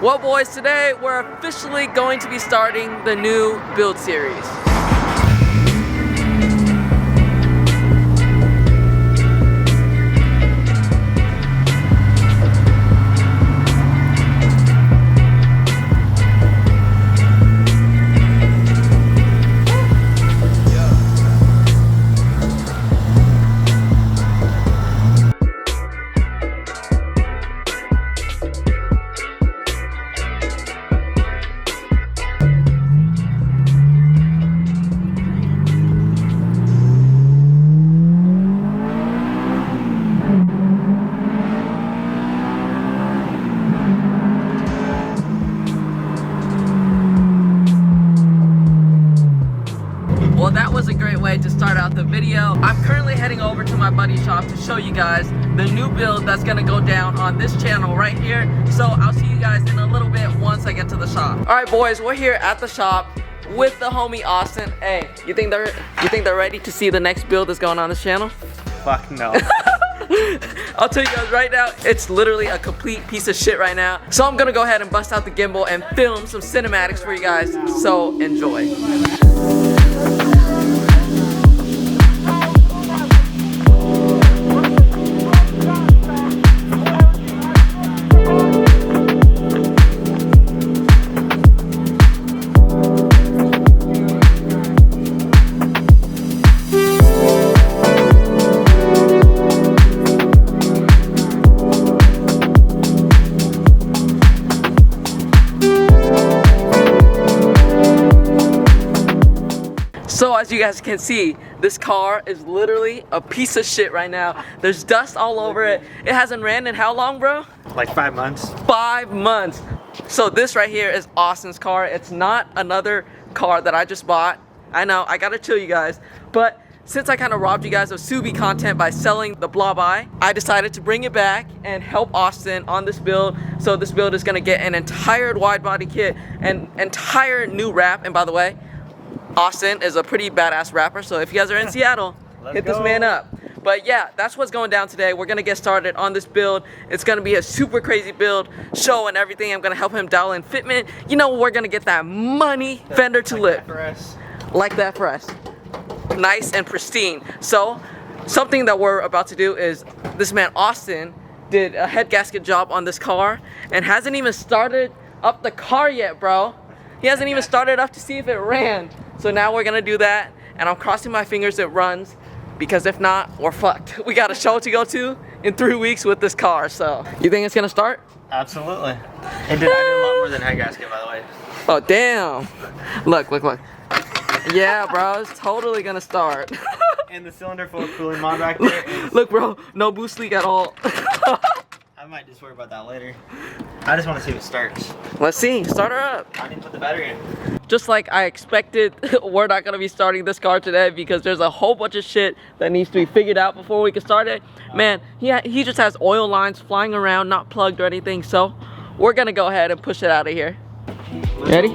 Well boys, today we're officially going to be starting the new build series. Well, that was a great way to start out the video. I'm currently heading over to my buddy's shop to show you guys the new build that's gonna go down on this channel right here. So I'll see you guys in a little bit once I get to the shop. All right, boys, we're here at the shop with the homie Austin. Hey, you think they're ready to see the next build that's going on this channel? Fuck no. I'll tell you guys right now, it's literally a complete piece of shit right now. So I'm gonna go ahead and bust out the gimbal and film some cinematics for you guys. So enjoy. So as you guys can see, this car is literally a piece of shit right now. There's dust all over it. It hasn't ran in how long, bro? Like 5 months. 5 months. So this right here is Austin's car. It's not another car that I just bought. I know, I gotta chill you guys. But since I kind of robbed you guys of Subi content by selling the Blob Eye, I decided to bring it back and help Austin on this build. So this build is gonna get an entire wide body kit, an entire new wrap. And by the way, Austin is a pretty badass rapper, so if you guys are in Seattle, hit this man up. But yeah, that's what's going down today. We're gonna get started on this build. It's gonna be a super crazy build, show and everything. I'm gonna help him dial in fitment. You know, we're gonna get that money fender to lip. Like that for us. Nice and pristine. So, something that we're about to do is, this man Austin did a head gasket job on this car and hasn't even started up the car yet, bro. He hasn't even started up to see if it ran. So now we're gonna do that, and I'm crossing my fingers it runs, because if not, we're fucked. We got a show to go to in 3 weeks with this car, so. You think it's gonna start? Absolutely. I did a lot more than head gasket, by the way. Oh, damn. Look, look, look. Yeah, bro, it's totally gonna start. And the cylinder full of cooling mod back there is... Look, bro, no boost leak at all. I might just worry about that later. I just want to see if it starts. Let's see, start her up. I need to put the battery in. Just like I expected, we're not gonna be starting this car today because there's a whole bunch of shit that needs to be figured out before we can start it. Man, he just has oil lines flying around, not plugged or anything, so we're gonna go ahead and push it out of here. Ready?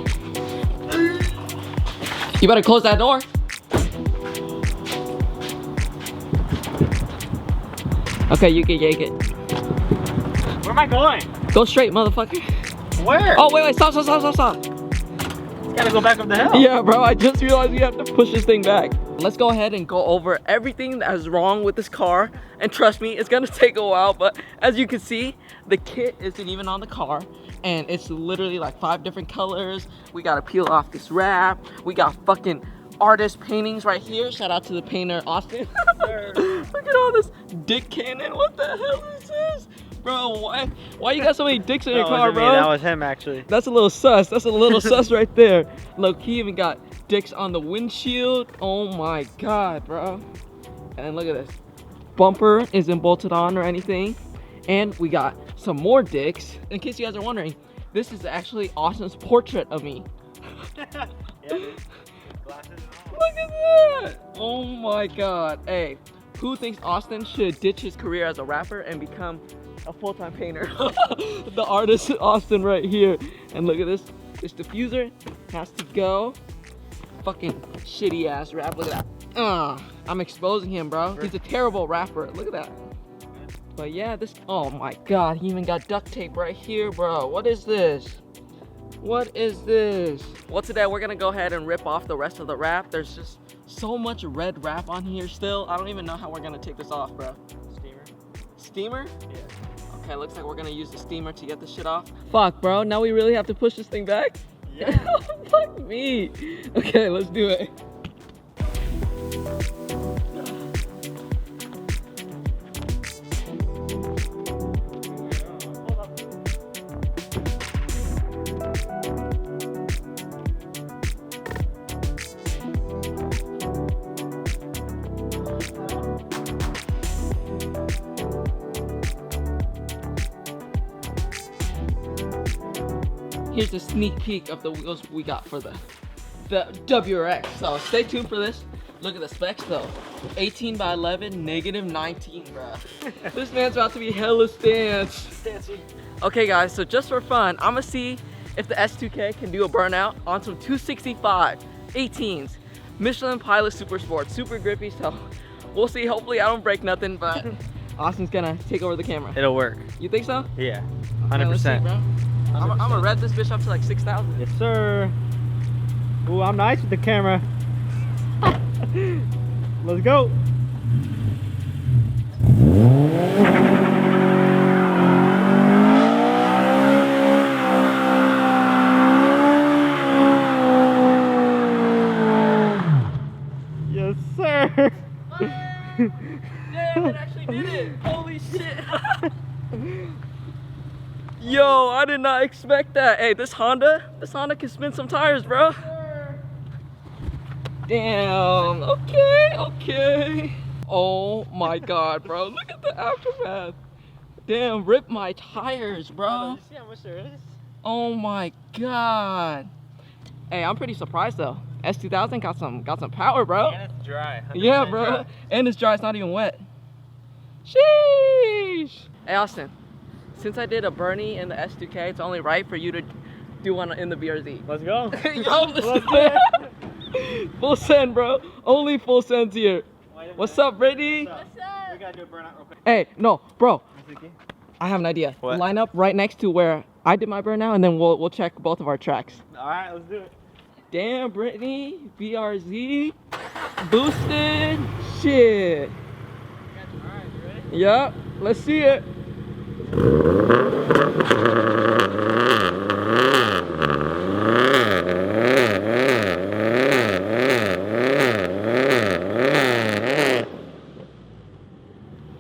You better close that door. Okay, you can yank it. Where am I going? Go straight, motherfucker. Where? Oh, wait, stop. Gotta go back up the hill. Yeah, bro, I just realized you have to push this thing back. Let's go ahead and go over everything that is wrong with this car. And trust me, it's gonna take a while, but as you can see, the kit isn't even on the car. And it's literally like 5 different colors. We gotta peel off this wrap. We got fucking artist paintings right here. Shout out to the painter, Austin. Look at all this dick cannon. What the hell is this? Bro, why you got so many dicks in your car, bro? That was him, actually. That's a little sus. That's a little sus right there. Look, he even got dicks on the windshield. Oh my god, bro. And look at this. Bumper isn't bolted on or anything. And we got some more dicks. In case you guys are wondering, this is actually Austin's portrait of me. Yeah, dude. Glasses and all. Look at that. Oh my god. Hey, who thinks Austin should ditch his career as a rapper and become a full-time painter? The artist Austin right here. And look at this. This diffuser has to go. Fucking shitty ass rap. Look at that. I'm exposing him, bro. He's a terrible rapper. Look at that. But yeah, this, oh my God, he even got duct tape right here, bro. What is this? What is this? Well, today we're gonna go ahead and rip off the rest of the wrap. There's just so much red wrap on here still. I don't even know how we're gonna take this off, bro. Steamer? Steamer? Yeah. Okay, looks like we're gonna use the steamer to get this shit off. Fuck, bro, now we really have to push this thing back? Yeah. Fuck me. Okay, let's do it. Here's a sneak peek of the wheels we got for the WRX. So stay tuned for this. Look at the specs though. 18 by 11, negative 19, bro. This man's about to be hella stance. Stancy. Okay guys, so just for fun, I'm gonna see if the S2K can do a burnout on some 265 18s. Michelin Pilot Super Sport, super grippy, so we'll see. Hopefully I don't break nothing, but Austin's gonna take over the camera. It'll work. You think so? Yeah. Okay, 100%. let's see, bro. I'm gonna rev this bitch up to like 6,000. Yes, sir. Ooh, I'm nice with the camera. Let's go. Yes, sir. Damn, it actually did it. Holy shit. Yo, I did not expect that. Hey, this Honda can spin some tires, bro. Damn, okay. Oh my God, bro. Look at the aftermath. Damn, rip my tires, bro. You see how much there is? Oh my God. Hey, I'm pretty surprised though. S2000 got some power, bro. And it's dry. Yeah, bro. Dry. And it's dry, it's not even wet. Sheesh. Hey, Austin. Since I did a Bernie in the S2K, it's only right for you to do one in the BRZ. Let's go. Yo, let's do it. Full send, bro. only full sends here. What's up, Brittany? What's up? We gotta do a burnout real quick. Hey, no, bro. I have an idea. What? Line up right next to where I did my burnout, and then we'll check both of our tracks. All right, let's do it. Damn, Brittany, BRZ, boosted, shit. All right, you ready? Yup, let's see it.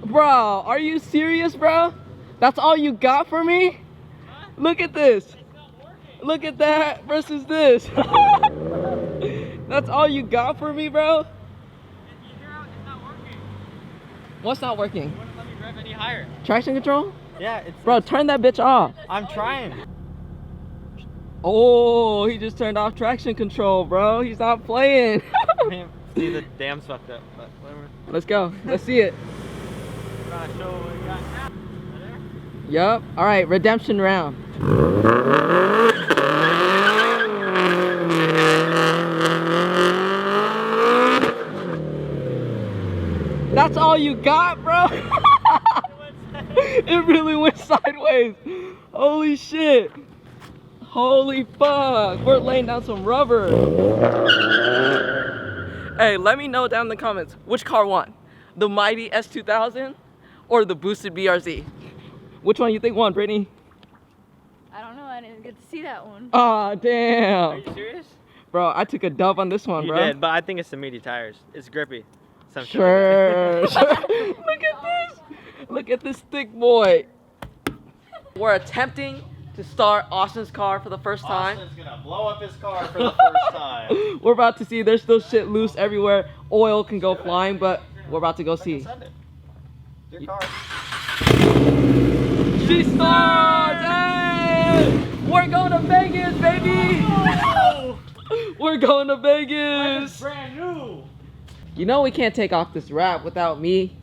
Bro, are you serious, bro? That's all you got for me? Huh? Look at this. It's not working. Look at that versus this. That's all you got for me, bro? It's not working. What's not working? It wouldn't let me rev any higher. Traction control? Yeah, it's. Bro, turn that bitch off. I'm trying. Oh, he just turned off traction control, bro. He's not playing. See, the dam's fucked up, but whatever. Let's go. Let's see it. Trying to show what we got now. Right there? Yup. All right, redemption round. That's all you got, bro? It really went sideways. Holy shit. Holy fuck. We're laying down some rubber. Hey, let me know down in the comments which car won. The mighty S2000 or the boosted BRZ? Which one you think won, Brittany? I don't know, I didn't get to see that one. Aw, Are damn. you serious? Bro, I took a dub on this one, You bro. did, but I think it's the meaty tires. It's grippy. Some shit like Sure. that. Look at this. Look at this thick boy. We're attempting to start Austin's car for the first time. Austin's gonna blow up his car for the first time. We're about to see. There's still shit loose everywhere. Oil can go flying, but we're about to go see. Send it. Your car. She starts! Hey! We're going to Vegas, baby! Oh! We're going to It's Vegas! brand new. You know we can't take off this wrap without me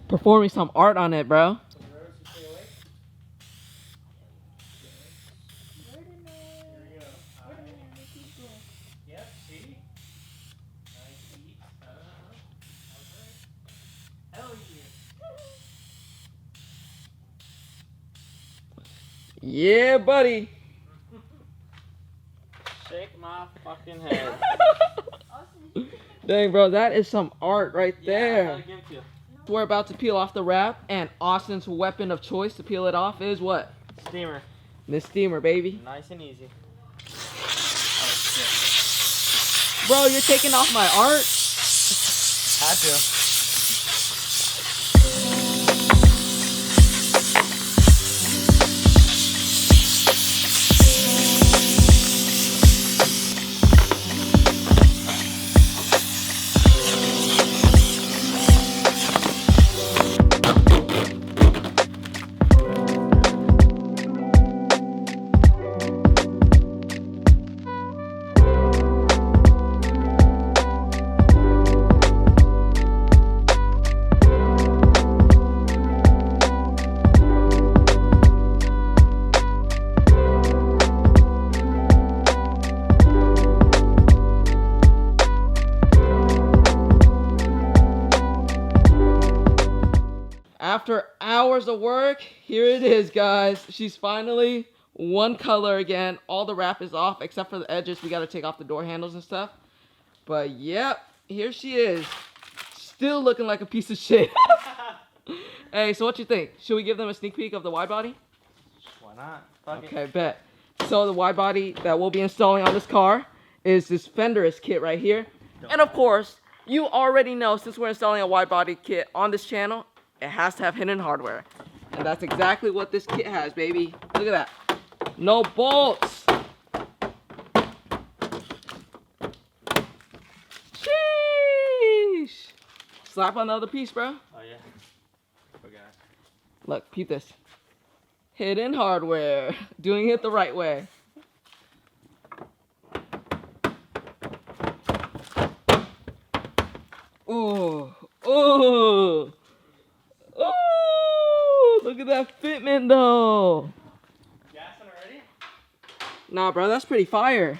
performing some art on it, bro. Yep, see? Hell yeah. Yeah, buddy. Shake my fucking head. Dang, bro, that is some art right Yeah, I there. gotta give it to you. We're about to peel off the wrap, and Austin's weapon of choice to peel it off is what? Steamer. This steamer, baby. Nice and easy. Bro, you're taking off my art? Had to. After hours of work, here it is, guys. She's finally one color again. All the wrap is off except for the edges. We got to take off the door handles and stuff. But yep, here she is. Still looking like a piece of shit. Hey, so what you think? Should we give them a sneak peek of the wide body? Why not? Fuck Okay, bet. So the wide body that we'll be installing on this car is this fenderless kit right here. And of course, you already know, since we're installing a wide body kit on this channel, it has to have hidden hardware. And that's exactly what this kit has, baby. Look at that. No bolts. Sheesh. Slap on the other piece, bro. Oh yeah. Forgot. Look, peep this. Hidden hardware. Doing it the right way. Ooh. Ooh. Ooh. Look at that fitment though. Gassing already? Nah, bro, that's pretty fire.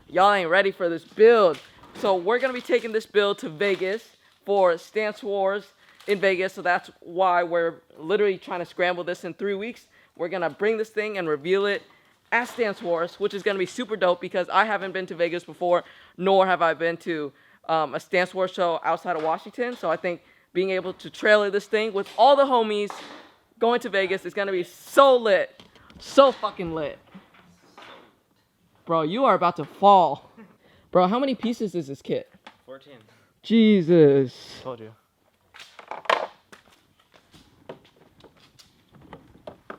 Y'all ain't ready for this build. So we're gonna be taking this build to Vegas for Stance Wars in Vegas. So that's why we're literally trying to scramble this in 3 weeks. We're gonna bring this thing and reveal it at Stance Wars, which is gonna be super dope because I haven't been to Vegas before, nor have I been to a Stance Wars show outside of Washington. So I think being able to trailer this thing with all the homies going to Vegas is gonna be so lit. So fucking lit. Bro, you are about to fall. Bro, how many pieces is this kit? 14. Jesus. Told you.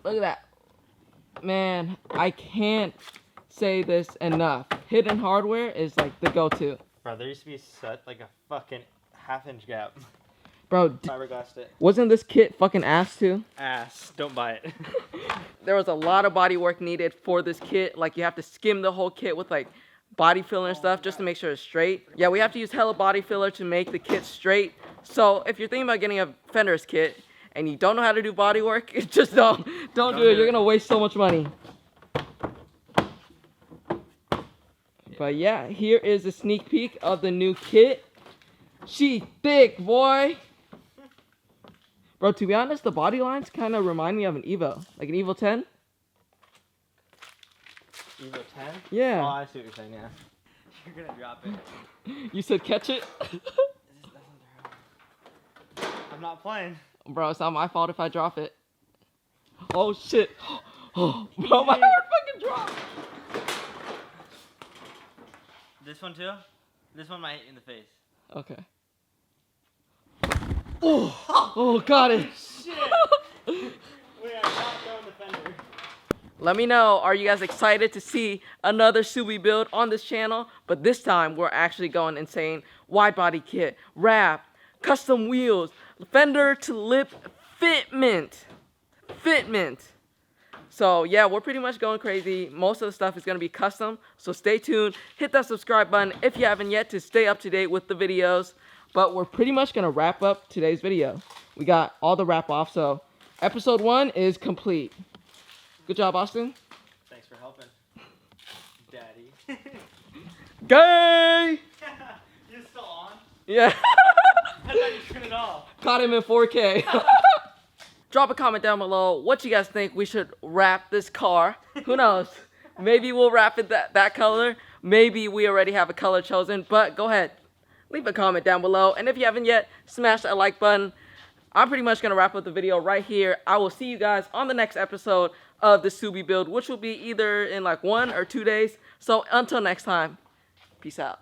Look at that. Man, I can't say this enough. Hidden hardware is like the go-to. Bro, there used to be such like a fucking half-inch gap. Bro, Fiberglassed it. wasn't this kit fucking ass too? Ass. Don't buy it. There was a lot of body work needed for this kit. Like you have to skim the whole kit with like body filler and stuff just to make sure it's straight. Yeah, we have to use hella body filler to make the kit straight. So if you're thinking about getting a fender's kit and you don't know how to do body work, just don't do it. You're gonna waste so much money. But yeah, here is a sneak peek of the new kit. She thick, boy. Bro, to be honest, the body lines kind of remind me of an Evo. Like an Evo 10. Evo 10? Yeah. Oh, I see what you're saying, yeah. You're gonna drop it. You said catch it? I'm not playing. Bro, it's not my fault if I drop it. Oh, shit. Oh, bro, my heart fucking dropped. This one too? This one might hit you in the face. Okay. Oh, got it. Shit! We are not throwing the fender. Let me know, are you guys excited to see another Subi build on this channel? But this time, we're actually going insane. Wide body kit, wrap, custom wheels, fender to lip fitment. Fitment. So yeah, we're pretty much going crazy. Most of the stuff is going to be custom. So stay tuned. Hit that subscribe button if you haven't yet to stay up to date with the videos. But we're pretty much going to wrap up today's video. We got all the wrap off. So episode 1 is complete. Good job, Austin. Thanks for helping, Daddy. Gay! You're still on? Yeah. I thought you turned it off. Caught him in 4K. Drop a comment down below what you guys think we should wrap this car. Who knows? Maybe we'll wrap it that color. Maybe we already have a color chosen. But go ahead, leave a comment down below. And if you haven't yet, smash that like button. I'm pretty much going to wrap up the video right here. I will see you guys on the next episode of the Subi build, which will be either in like 1 or 2 days. So until next time, peace out.